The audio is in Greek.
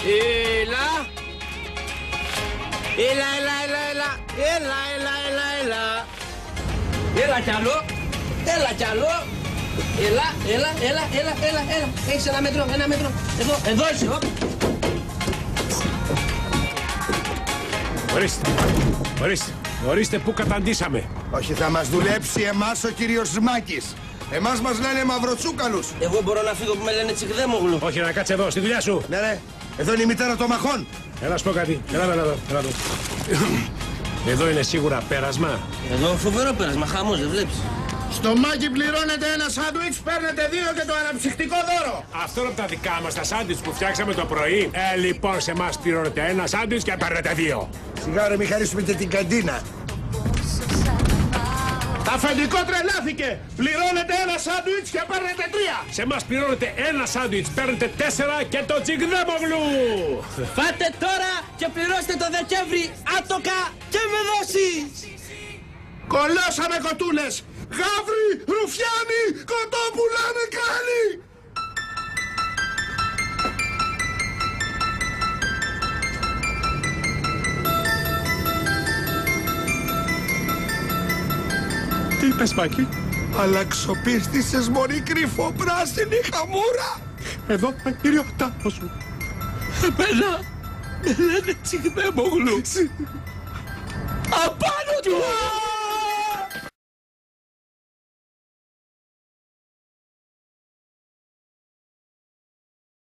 Έλα. Έλα. Έλα κι άλλο. Έλα. Έχεις ένα μέτρο. Εδώ είσαι. Ορίστε που καταντήσαμε. Όχι, θα μας δουλέψει εμάς ο κύριος Σμάκης. Εμάς μας λένε μαυροτσούκαλους. Εγώ μπορώ να φύγω που με λένε Τσικδέμογλου. Όχι, να κάτσε εδώ, στη δουλειά σου. Ναι. Εδώ είναι η μητέρα των μαχών. Έλα, σου πω κάτι. Έλα εδώ. Εδώ είναι σίγουρα πέρασμα. Εδώ φοβερό πέρασμα, χαμός, δεν βλέπεις. Στο Μάκη πληρώνετε ένα σάντουιτς, παίρνετε 2 και το αναψυκτικό δώρο. Αυτό είναι από τα δικά μας τα σάντουιτς που φτιάξαμε το πρωί. Λοιπόν, σε εμάς πληρώνετε ένα σάντουιτς και παίρνετε 2. Σιγά ρε, μη χαρίσουμε και την καντίνα. Αφεντικό τρελάθηκε! Πληρώνετε ένα σάντουιτς και παίρνετε 3! Σε εμάς πληρώνετε ένα σάντουιτς, παίρνετε 4 και το Τσικδέμογλου! Φάτε τώρα και πληρώστε το Δεκέμβρη άτοκα και με δόσεις! Κολώσαμε κοτούλες! Γαύρι, ρουφιάνι, κοτόπουλα νεκράνι! Τι είπες, Μάκη? Αλλαξοπίστησες μωρή κρυφοπράσινη χαμούρα! Εδώ είναι ο τάφος σου. Εμένα με λένε Τσικδέμογλου. Απάνω του!